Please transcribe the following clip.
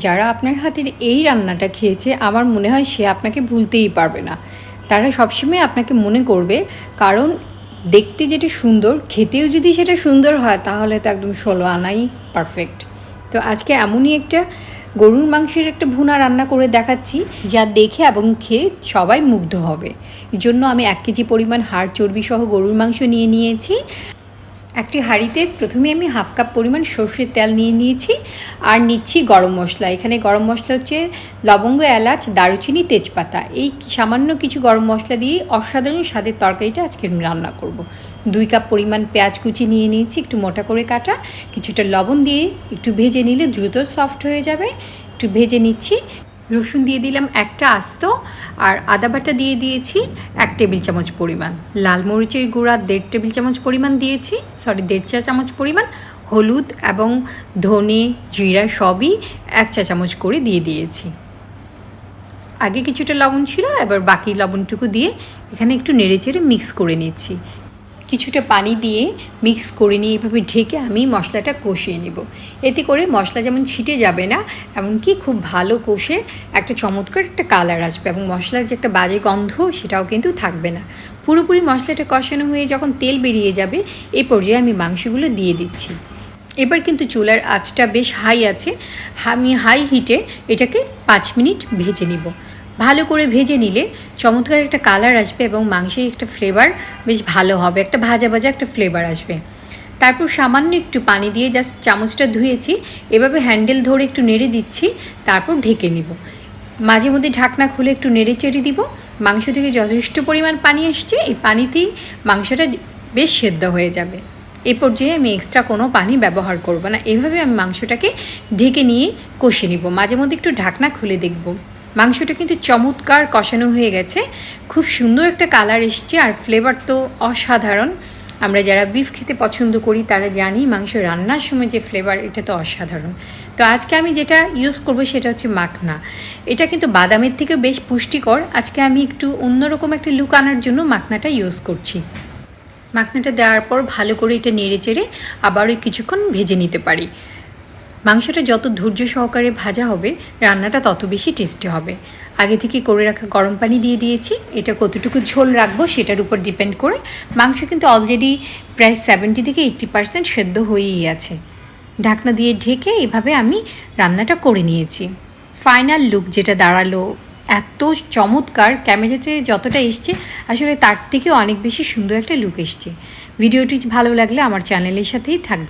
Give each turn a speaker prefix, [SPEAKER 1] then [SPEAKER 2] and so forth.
[SPEAKER 1] যারা আপনার হাতের এই রান্নাটা খেয়েছে আমার মনে হয় সে আপনাকে ভুলতেই পারবে না। তারা সবসময় আপনাকে মনে করবে, কারণ দেখতে যেটা সুন্দর, খেতেও যদি সেটা সুন্দর হয় তাহলে তো একদম 16 আনাই পারফেক্ট। তো আজকে এমনই একটা গরুর মাংসের একটা ভুনা রান্না করে দেখাচ্ছি, যা দেখে এবং খেয়ে সবাই মুগ্ধ হবে। এই জন্য আমি 1 কেজি পরিমাণ হাড় চর্বি সহ গরুর মাংস নিয়ে নিয়েছি। একটি হাঁড়িতে প্রথমে আমি 1/2 কাপ পরিমাণ সর্ষের তেল নিয়ে নিয়েছি আর নিচ্ছি গরম মশলা। এখানে গরম মশলা হচ্ছে লবঙ্গ, এলাচ, দারুচিনি, তেজপাতা। এই সামান্য কিছু গরম মশলা দিয়ে অসাধারণ স্বাদের তরকারিটা আজকে আমি রান্না করব। 2 কাপ পরিমাণ পেঁয়াজ কুচি নিয়ে নিয়েছি, একটু মোটা করে কাটা। কিছুটা লবণ দিয়ে একটু ভেজে নিলে দ্রুত সফট হয়ে যাবে। একটু ভেজে নিচ্ছি। রসুন দিয়ে দিলাম একটা আস্ত, আর আদা বাটা দিয়ে দিয়েছি 1 টেবিল চামচ পরিমাণ। লাল মরিচের গুঁড়া 1.5 টেবিল চামচ পরিমাণ দিয়েছি, 1.5 চা চামচ পরিমাণ। হলুদ এবং ধনে জিরা সবই 1 চা চামচ করে দিয়ে দিয়েছি। আগে কিছুটা লবণ ছিল, এবার বাকি লবণটুকু দিয়ে এখানে একটু নেড়েচেড়ে মিক্স করে নিচ্ছি। কিছুটা পানি দিয়ে মিক্স করে নিয়ে এভাবে ঢেকে আমি মশলাটা কষিয়ে নেব। এতে করে মশলা যেমন ছিটে যাবে না, এমনকি খুব ভালো কষে একটা চমৎকার একটা কালার আসবে, এবং মশলার যে একটা বাজে গন্ধ সেটাও কিন্তু থাকবে না। পুরোপুরি মশলাটা কষানো হয়ে যখন তেল বেরিয়ে যাবে, এই পর্যায়ে আমি মাংসগুলো দিয়ে দিচ্ছি। এবার কিন্তু চুলার আঁচটা বেশ হাই আছে, আমি হাই হিটে এটাকে 5 মিনিট ভেজে নিব। ভালো করে ভেজে নিলে চমৎকার একটা কালার আসবে এবং মাংসের একটা ফ্লেভার বেশ ভালো হবে, একটা ভাজা ভাজা একটা ফ্লেভার আসবে। তারপর সামান্য একটু পানি দিয়ে জাস্ট চামচটা ধুয়েছি, এভাবে হ্যান্ডেল ধরে একটু নেড়ে দিচ্ছি, তারপর ঢেকে নিব। মাঝে মধ্যে ঢাকনা খুলে একটু নেড়ে চেড়ে দিব। মাংস থেকে যথেষ্ট পরিমাণ পানি আসছে, এই পানিতেই মাংসটা বেশ সেদ্ধ হয়ে যাবে। এই পর্যায়ে আমি এক্সট্রা কোনো পানি ব্যবহার করব না। এভাবে আমি মাংসটাকে ঢেকে নিয়ে কষে নিব। মাঝে মধ্যে একটু ঢাকনা খুলে দেখব। মাংসটা কিন্তু চমৎকার কষানো হয়ে গেছে, খুব সুন্দর একটা কালার এসছে, আর ফ্লেভার তো অসাধারণ। আমরা যারা বিফ খেতে পছন্দ করি তারা জানি মাংস রান্নার সময় যে ফ্লেভার, এটা তো অসাধারণ। তো আজকে আমি যেটা ইউজ করব সেটা হচ্ছে মাখনা। এটা কিন্তু বাদামের থেকেও বেশ পুষ্টিকর। আজকে আমি একটু অন্যরকম একটা লুক আনার জন্য মাখনাটা ইউজ করছি। মাখনাটা দেওয়ার পর ভালো করে এটা নেড়ে চেড়ে আবারও কিছুক্ষণ ভেজে নিতে পারি। মাংসটা যত ধৈর্য সহকারে ভাজা হবে, রান্নাটা তত বেশি টেস্টি হবে। আগে থেকে করে রাখা গরম পানি দিয়ে দিয়েছি। এটা কতটুকু ঝোল রাখবো সেটার উপর ডিপেন্ড করে। মাংস কিন্তু অলরেডি প্রায় 70 থেকে 80% সেদ্ধ হয়েই আছে। ঢাকনা দিয়ে ঢেকে এভাবে আমি রান্নাটা করে নিয়েছি। ফাইনাল লুক যেটা দাঁড়ালো, এত চমৎকার, ক্যামেরাতে যতটা এসছে আসলে তার থেকেও অনেক বেশি সুন্দর একটা লুক এসছে। ভিডিওটি ভালো লাগলে আমার চ্যানেলের সাথেই থাকবে।